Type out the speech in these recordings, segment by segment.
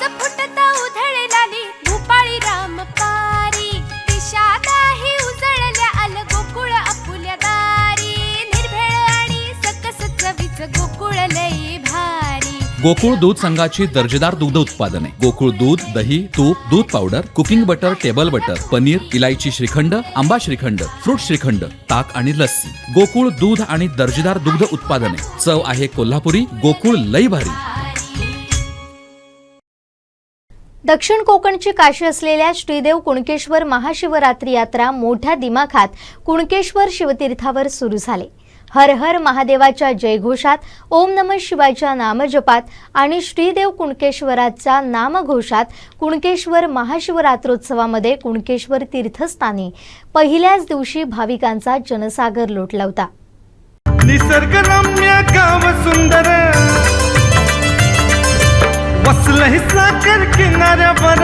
रस फुटता उधळलाली भूपाळी रामपारी दिशादाही उजळल्या आल गोकुळ आपुल्या दारी निर्भेळ आणि सकस चवीच गोकुळ लई भारी। गोकुळ दूध संघाची दर्जेदार दुग्ध उत्पादने गोकुळ दूध, दही, तूप, दूध powder, cooking butter, table butter, paneer, इलायची श्रीखंड, आंबा श्रीखंड, फ्रूट श्रीखंड, ताक आणि लस्सी। गोकुळ दूध आणि दर्जेदार दुग्ध उत्पादने, चव आहे कोल्हापुरी, गोकुळ लई भारी। दक्षिण कोकणची काशी असलेल्या श्रीदेव कुणकेश्वर महाशिवरात्री यात्रा मोठ्या दिमाखात कुणकेश्वर शिवतीर्थावर सुरू झाले। हर हर महादेवाच्या जयघोषात, ओम नमः शिवायच्या नामजपात आणि श्रीदेव कुणकेश्वराच्या नामघोषात कुणकेश्वर महाशिवरात्रोत्सवामध्ये कुणकेश्वर तीर्थस्थानी पहिल्याच दिवशी भाविकांचा जनसागर लोटला होता। निसर्गरम्य गाव सुंदर वसलंय सागर किनाऱ्यावर,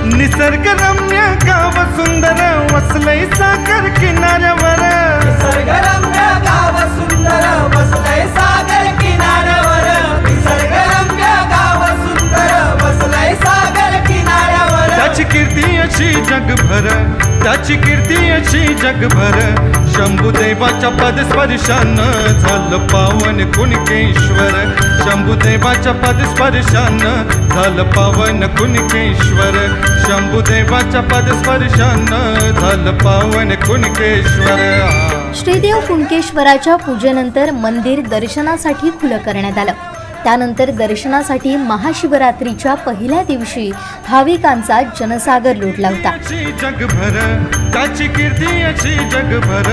निसर्गरम्य गाव सुंदर वसलंय सागर किनाऱ्यावर, निसर्गरम्य गाव सुंदर वसलंय सागर किनाऱ्यावर, निसर्गरम्य गाव सुंदर वसलंय सागर किनाऱ्यावर। त्याची कीर्ती अशी जगभर, त्याची कीर्ती अशी जगभर, शंभुदेवाच्या पदस्पर्शानं झालं पावन कुणकेश्वर, शंभुदेवाच्या पदस्पर्शानं झालं पावन कुणकेश्वर, शंभुदेवाच्या पदस्पर्शानं झालं पावन कुणकेश्वर। श्रीदेव कुणकेश्वराच्या पूजेनंतर मंदिर दर्शनासाठी खुलं करण्यात आलं। त्यानंतर दर्शनासाठी महाशिवरात्रीच्या पहिल्या दिवशी भाविकांचा जनसागर लोटला होता। जगभर त्याची कीर्ती अशी जगभर,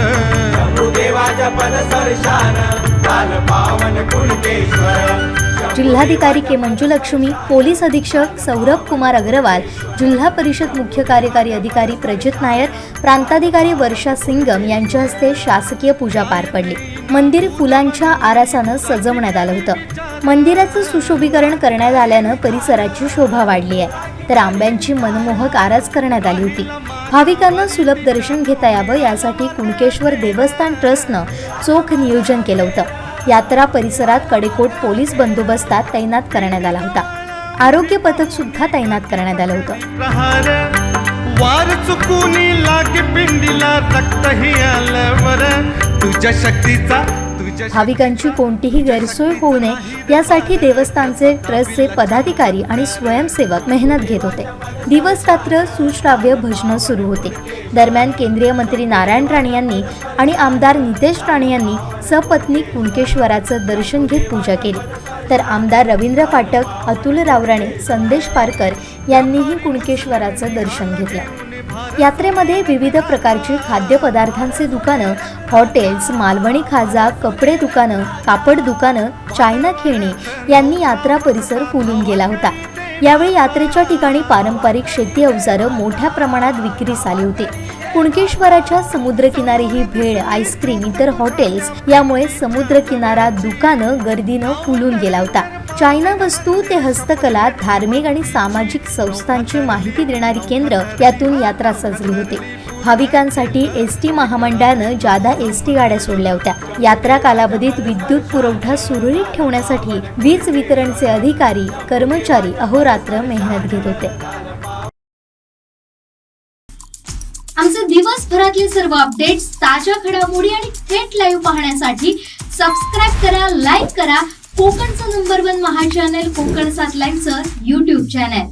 शंभुदेवाच्या पदस्पर्शानं झालं पावन कुणकेश्वर। जिल्हाधिकारी के मंजुलक्ष्मी, पोलीस अधीक्षक सौरभ कुमार अग्रवाल, जिल्हा परिषद मुख्य कार्यकारी अधिकारी प्रजित नायर, प्रांताधिकारी वर्षा सिंगम यांच्या हस्ते शासकीय पूजा पार पडली। मंदिर फुलांच्या आरासानं सजवण्यात आलं होतं। मंदिराचं सुशोभीकरण करण्यात आल्यानं परिसराची शोभा वाढली आहे, तर आंब्यांची मनमोहक आरास करण्यात आली होती। भाविकांना सुलभ दर्शन घेता यावं यासाठी कुणकेश्वर देवस्थान ट्रस्टनं चोख नियोजन केलं होतं। यात्रा परिसरात कडेकोट पोलीस बंदोबस्तात तैनात करण्यात आला होता। आरोग्य पथक सुद्धा तैनात करण्यात आलं होतं। वार चुकूनी लागे पिंडीला रक्तही आल्यावर, तुझ्या शक्तीचा भाविकांची कोणतीही गैरसोय होऊ नये यासाठी देवस्थानचे ट्रस्टचे पदाधिकारी आणि स्वयंसेवक मेहनत घेत होते। दिवस रात्र सुश्राव्य भजनं सुरू होते। दरम्यान केंद्रीय मंत्री नारायण राणे यांनी आणि आमदार नितेश राणे यांनी सपत्नीक कुणकेश्वराचं दर्शन घेत पूजा केली, तर आमदार रवींद्र फाटक, अतुल रावराणे, संदेश पारकर यांनीही कुणकेश्वराचं दर्शन घेतलं। यात्रेमध्ये विविध प्रकारची खाद्यपदार्थांचे दुकानं, हॉटेल्स, मालवणी खाजा, कपडे दुकानं, कापड दुकानं, चायना खेळणी यांनी यात्रा परिसर फुलून गेला होता। यावेळी यात्रेच्या ठिकाणी पारंपरिक शेती अवजारं मोठ्या प्रमाणात विक्रीस आली होती। कुणकेश्वराच्या समुद्रकिनारी ही भेळ, आईस्क्रीम, इतर हॉटेल्स यामुळे समुद्रकिनारा दुकानं गर्दीनं फुलून गेला होता। चायना वस्तू ते हस्तकला, धार्मिक आणि सामाजिक संस्थांची माहिती देणारी केंद्र यातून यात्रा सजली होती। भाविकांसाठी एसटी महामंडळानं जादा एसटी गाड्या सोडल्या होत्या। यात्रा कालावधीत विद्युत पुरवठा सुरळीत ठेवण्यासाठी वीज वितरणचे अधिकारी, कर्मचारी अहोरात्र मेहनत घेत होते। आमचे दिवसभरातले सर्व अपडेट्स, ताज्या घडामोडी आणि थेट लाईव्ह पाहण्यासाठी सबस्क्राईब करा, लाईक करा कोकणचं नंबर 1 महा चॅनल कोकण 7 लाईव्हचं YouTube चॅनल।